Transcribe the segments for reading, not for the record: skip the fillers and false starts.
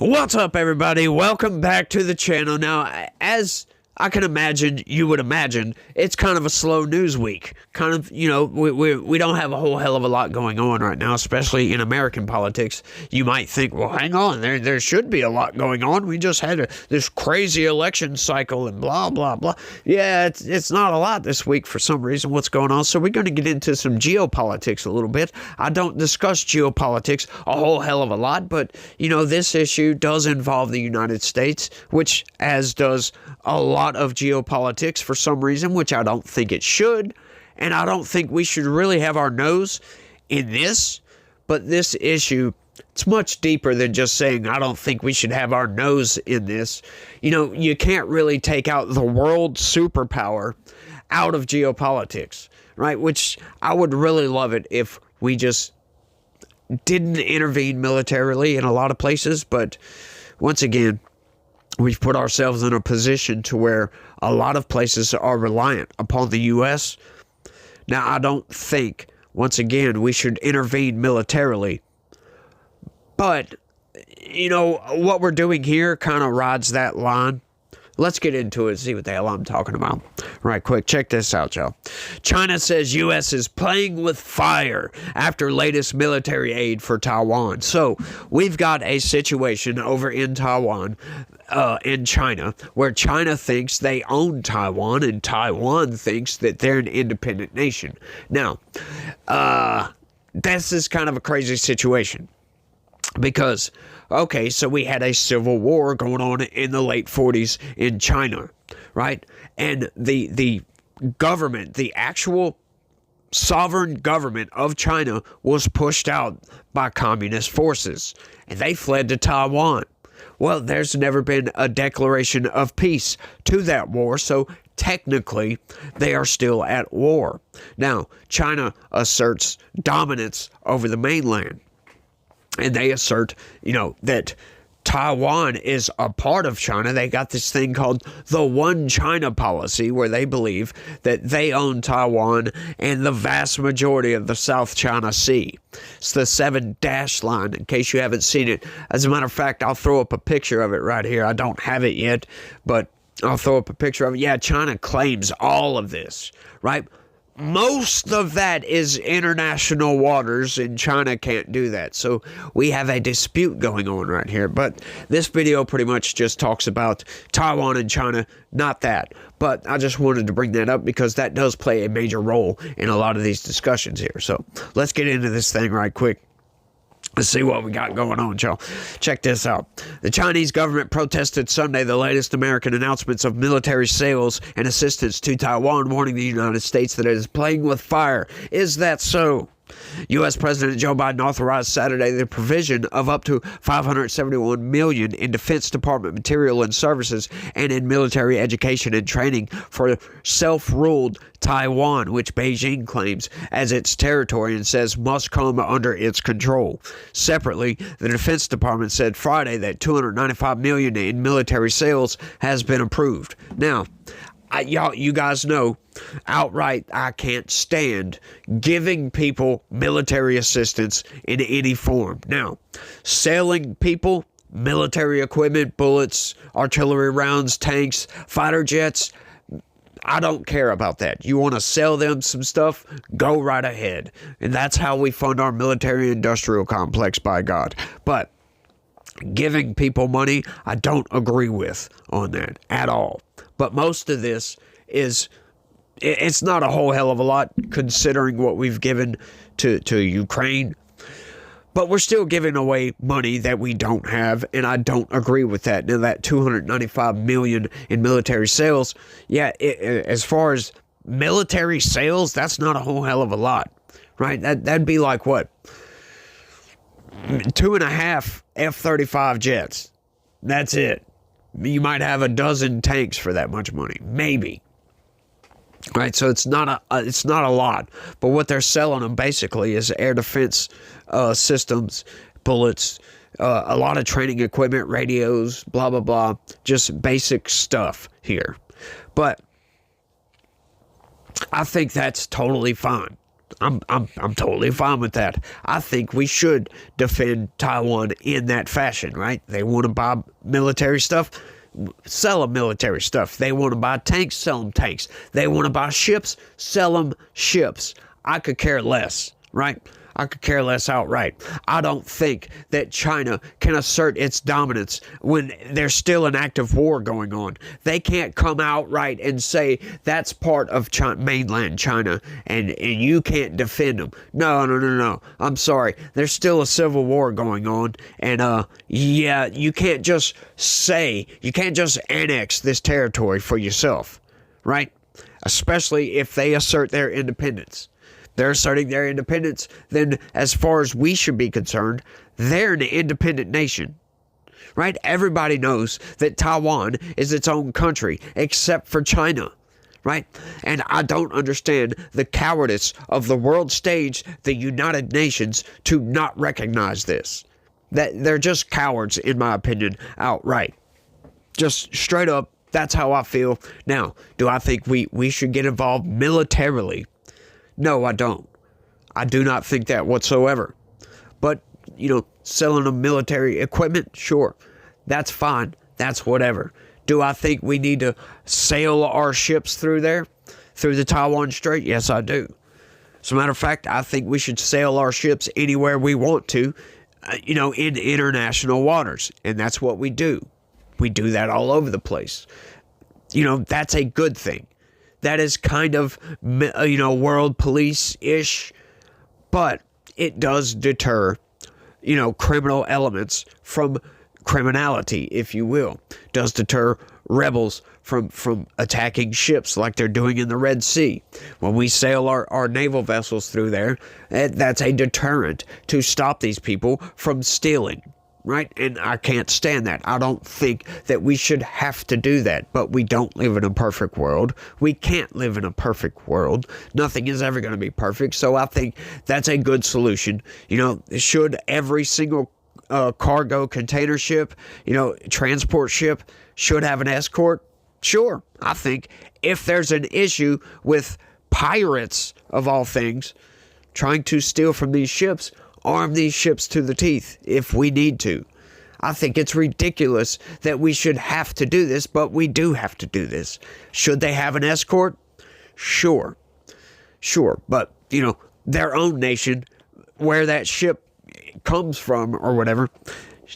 What's up, everybody? Welcome back to the channel. Now, as I can imagine, you would imagine, it's kind of a slow news week. Kind of, you know, we don't have a whole hell of a lot going on right now, especially in American politics. You might think, well, hang on, there should be a lot going on. We just had this crazy election cycle and blah, blah, blah. Yeah, it's not a lot this week for some reason, what's going on. So we're going to get into some geopolitics a little bit. I don't discuss geopolitics a whole hell of a lot, but, you know, this issue does involve the United States, which, as does a lot of geopolitics for some reason, which I don't think it should, and I don't think we should really have our nose in this. But this issue, it's much deeper than just saying I don't think we should have our nose in this. You know, you can't really take out the world superpower out of geopolitics, right? Which I would really love it if we just didn't intervene militarily in a lot of places, but once again, we've put ourselves in a position to where a lot of places are reliant upon the U.S. Now, I don't think, once again, we should intervene militarily. But, you know, what we're doing here kind of rides that line. Let's get into it and see what the hell I'm talking about. Right quick, check this out, y'all. China says U.S. is playing with fire after latest military aid for Taiwan. So we've got a situation over in Taiwan, in China, where China thinks they own Taiwan and Taiwan thinks that they're an independent nation. Now, this is kind of a crazy situation. Because, okay, so we had a civil war going on in the late 40s in China, right? And the government, the actual sovereign government of China was pushed out by communist forces, and they fled to Taiwan. Well, there's never been a declaration of peace to that war, so technically they are still at war. Now, China asserts dominance over the mainland. And they assert, you know, that Taiwan is a part of China. They got this thing called the One China policy, where they believe that they own Taiwan and the vast majority of the South China Sea. It's the 7-dash line, in case you haven't seen it. As a matter of fact, I'll throw up a picture of it right here. I don't have it yet, but I'll throw up a picture of it. Yeah, China claims all of this, right? Most of that is international waters, and China can't do that. So we have a dispute going on right here. But this video pretty much just talks about Taiwan and China, not that. But I just wanted to bring that up because that does play a major role in a lot of these discussions here. So let's get into this thing right quick. Let's see what we got going on, y'all. Check this out. The Chinese government protested Sunday the latest American announcements of military sales and assistance to Taiwan, warning the United States that it is playing with fire. Is that so? U.S. President Joe Biden authorized Saturday the provision of up to $571 million in Defense Department material and services and in military education and training for self-ruled Taiwan, which Beijing claims as its territory and says must come under its control. Separately, the Defense Department said Friday that $295 million in military sales has been approved. Now, you guys know outright I can't stand giving people military assistance in any form. Now, selling people military equipment, bullets, artillery rounds, tanks, fighter jets, I don't care about that. You want to sell them some stuff? Go right ahead. And that's how we fund our military industrial complex, by God. But giving people money, I don't agree with on that at all. But most of this is, it's not a whole hell of a lot considering what we've given to Ukraine. But we're still giving away money that we don't have, and I don't agree with that. Now, that $295 million in military sales, yeah, as far as military sales, that's not a whole hell of a lot, right? That'd be like, what, 2.5 F-35 jets. That's it. You might have a dozen tanks for that much money, maybe. Right, so it's not a lot, but what they're selling them basically is air defense systems, bullets, a lot of training equipment, radios, blah blah blah, just basic stuff here. But I think that's totally fine. I'm totally fine with that. I think we should defend Taiwan in that fashion, right? They want to buy military stuff, sell them military stuff. They want to buy tanks, sell them tanks. They want to buy ships, sell them ships. I could care less, right? I could care less outright. I don't think that China can assert its dominance when there's still an active war going on. They can't come outright and say that's part of mainland China and you can't defend them. No. I'm sorry. There's still a civil war going on. And yeah, you can't just annex this territory for yourself, right? Especially if they assert their independence. They're asserting their independence, then as far as we should be concerned, they're an independent nation, right? Everybody knows that Taiwan is its own country, except for China, right? And I don't understand the cowardice of the world stage, the United Nations, to not recognize this. That they're just cowards, in my opinion, outright. Just straight up, that's how I feel. Now, do I think we should get involved militarily? No, I don't. I do not think that whatsoever. But, selling them military equipment, sure. That's fine. That's whatever. Do I think we need to sail our ships through there? Through the Taiwan Strait? Yes, I do. As a matter of fact, I think we should sail our ships anywhere we want to, in international waters. And that's what we do. We do that all over the place. That's a good thing. That is kind of, world police-ish, but it does deter, criminal elements from criminality, if you will. Does deter rebels from attacking ships like they're doing in the Red Sea. When we sail our naval vessels through there, that's a deterrent to stop these people from stealing. Right? And I can't stand that. I don't think that we should have to do that. But we don't live in a perfect world. We can't live in a perfect world. Nothing is ever going to be perfect. So I think that's a good solution. Should every single cargo container ship, transport ship should have an escort? Sure. I think if there's an issue with pirates, of all things, trying to steal from these ships, arm these ships to the teeth if we need to. I think it's ridiculous that we should have to do this, but we do have to do this. Should they have an escort? Sure. But, their own nation, where that ship comes from or whatever,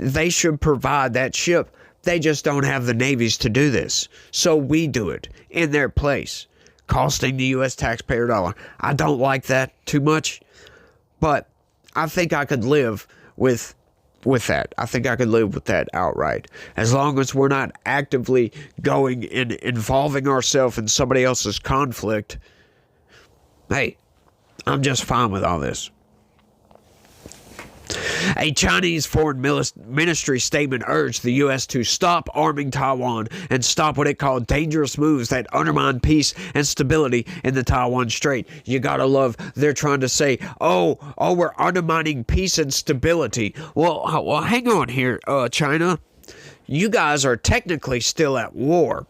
they should provide that ship. They just don't have the navies to do this. So we do it in their place, costing the U.S. taxpayer dollar. I don't like that too much, but I think I could live with that. I think I could live with that outright. As long as we're not actively going and involving ourselves in somebody else's conflict, hey, I'm just fine with all this. A Chinese foreign ministry statement urged the U.S. to stop arming Taiwan and stop what it called dangerous moves that undermine peace and stability in the Taiwan Strait. You gotta love, they're trying to say, oh, we're undermining peace and stability. Well, hang on here, China. You guys are technically still at war.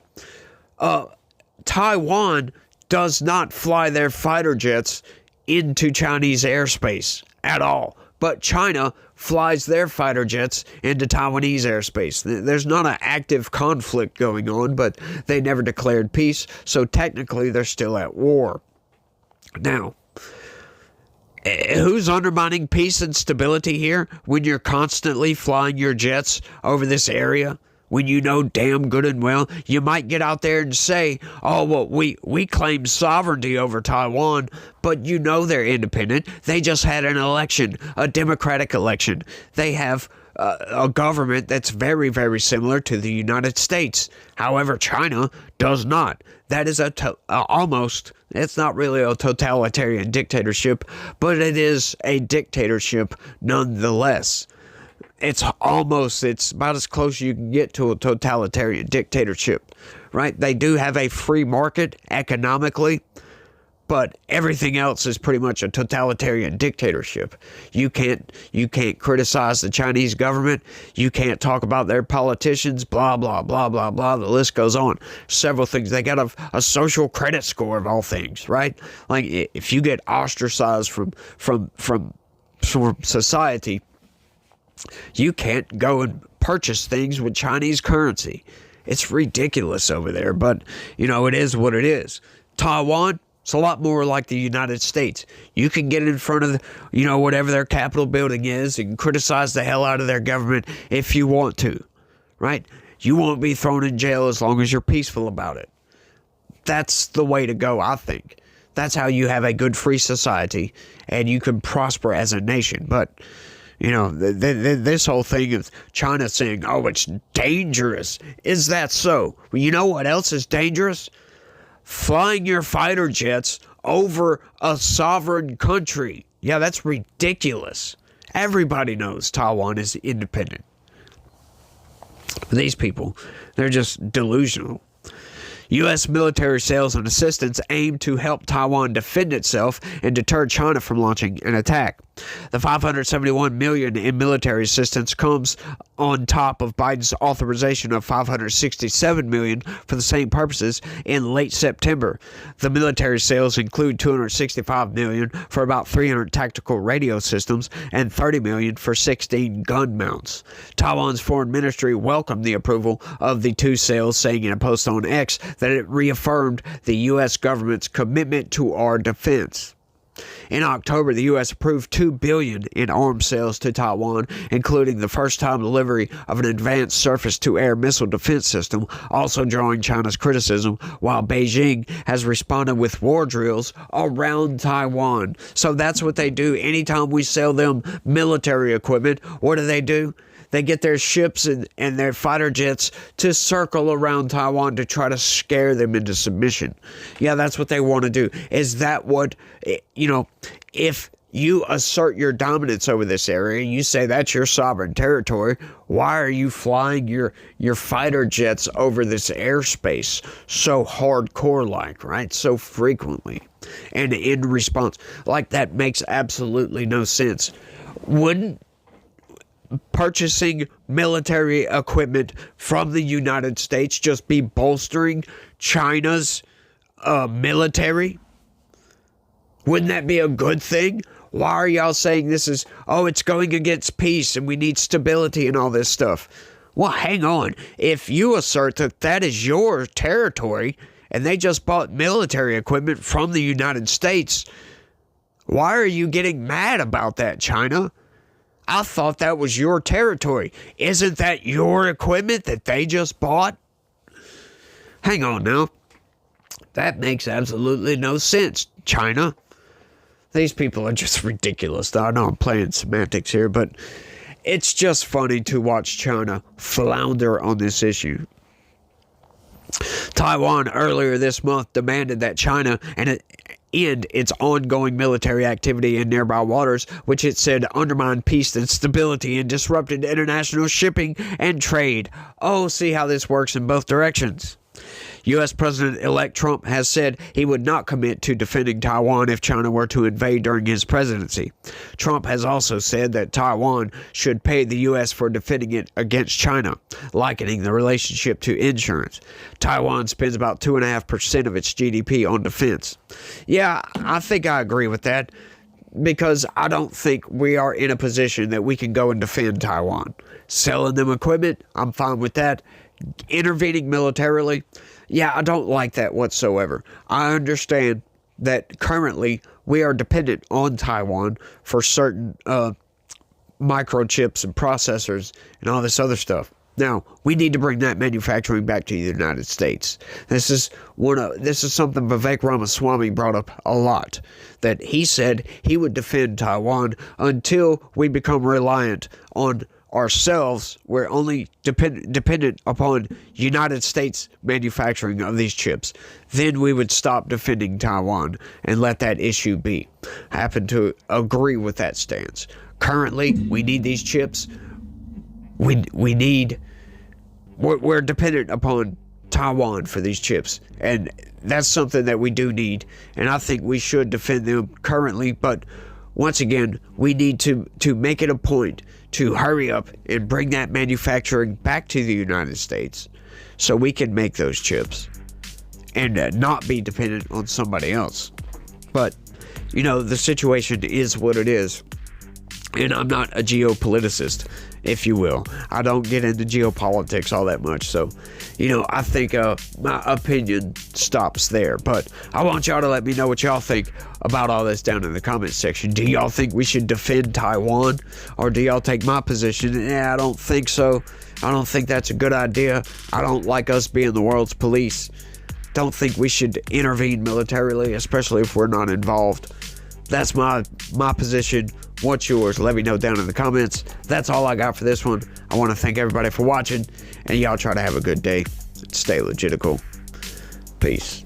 Taiwan does not fly their fighter jets into Chinese airspace at all. But China flies their fighter jets into Taiwanese airspace. There's not an active conflict going on, but they never declared peace, so technically they're still at war. Now, who's undermining peace and stability here when you're constantly flying your jets over this area? When you know damn good and well, you might get out there and say, oh, well, we claim sovereignty over Taiwan, but they're independent. They just had an election, a democratic election. They have a government that's very, very similar to the United States. However, China does not. That is almost, it's not really a totalitarian dictatorship, but it is a dictatorship nonetheless. It's about as close as you can get to a totalitarian dictatorship, right? They do have a free market economically, but everything else is pretty much a totalitarian dictatorship. You can't criticize the Chinese government. You can't talk about their politicians. Blah blah blah blah blah. The list goes on. Several things. They got a social credit score of all things, right? Like if you get ostracized from society, you can't go and purchase things with Chinese currency. It's ridiculous over there, but it is what it is. Taiwan, it's a lot more like the United States. You can get in front of whatever their Capitol building is and criticize the hell out of their government if you want to, right? You won't be thrown in jail as long as you're peaceful about it. That's the way to go, I think. That's how you have a good free society and you can prosper as a nation. But, this whole thing of China saying, oh, it's dangerous. Is that so? Well, you know what else is dangerous? Flying your fighter jets over a sovereign country. Yeah, that's ridiculous. Everybody knows Taiwan is independent. These people, they're just delusional. U.S. military sales and assistance aim to help Taiwan defend itself and deter China from launching an attack. The $571 million in military assistance comes on top of Biden's authorization of $567 million for the same purposes in late September. The military sales include $265 million for about 300 tactical radio systems and $30 million for 16 gun mounts. Taiwan's foreign ministry welcomed the approval of the two sales, saying in a post on X that it reaffirmed the U.S. government's commitment to our defense. In October, the U.S. approved $2 billion in arms sales to Taiwan, including the first-time delivery of an advanced surface-to-air missile defense system, also drawing China's criticism, while Beijing has responded with war drills around Taiwan. So that's what they do. Anytime we sell them military equipment, what do? They get their ships and their fighter jets to circle around Taiwan to try to scare them into submission. Yeah, that's what they want to do. Is that what, if you assert your dominance over this area, you say that's your sovereign territory, why are you flying your fighter jets over this airspace so hardcore-like, right? So frequently and in response. Like, that makes absolutely no sense. Wouldn't purchasing military equipment from the United States just be bolstering China's military? Wouldn't that be a good thing? Why are y'all saying this is, it's going against peace and we need stability and all this stuff? Well, hang on. If you assert that that is your territory and they just bought military equipment from the United States, why are you getting mad about that, China? I thought that was your territory. Isn't that your equipment that they just bought? Hang on now. That makes absolutely no sense, China. These people are just ridiculous. I know I'm playing semantics here, but it's just funny to watch China flounder on this issue. Taiwan earlier this month demanded that China end its ongoing military activity in nearby waters, which it said undermined peace and stability and disrupted international shipping and trade. Oh, see how this works in both directions. U.S. President-elect Trump has said he would not commit to defending Taiwan if China were to invade during his presidency. Trump has also said that Taiwan should pay the U.S. for defending it against China, likening the relationship to insurance. Taiwan spends about 2.5% of its GDP on defense. Yeah, I think I agree with that, because I don't think we are in a position that we can go and defend Taiwan. Selling them equipment, I'm fine with that. Intervening militarily, yeah, I don't like that whatsoever. I understand that currently we are dependent on Taiwan for certain microchips and processors and all this other stuff. Now, we need to bring that manufacturing back to the United States. This is something Vivek Ramaswamy brought up a lot, that he said he would defend Taiwan until we become reliant on ourselves. We're only dependent upon United States manufacturing of these chips. Then we would stop defending Taiwan and let that issue be. I happen to agree with that stance. Currently, we need these chips. We're dependent upon Taiwan for these chips. And that's something that we do need. And I think we should defend them currently. But once again, we need to make it a point to hurry up and bring that manufacturing back to the United States so we can make those chips and not be dependent on somebody else. But, the situation is what it is. And I'm not a geopoliticist, if you will. I don't get into geopolitics all that much. So, I think my opinion stops there. But I want y'all to let me know what y'all think about all this down in the comments section. Do y'all think we should defend Taiwan? Or do y'all take my position? Yeah, I don't think so. I don't think that's a good idea. I don't like us being the world's police. Don't think we should intervene militarily, especially if we're not involved. That's my position. What's yours? Let me know down in the comments. That's all I got for this one. I want to thank everybody for watching, and y'all try to have a good day. Stay logical. Peace.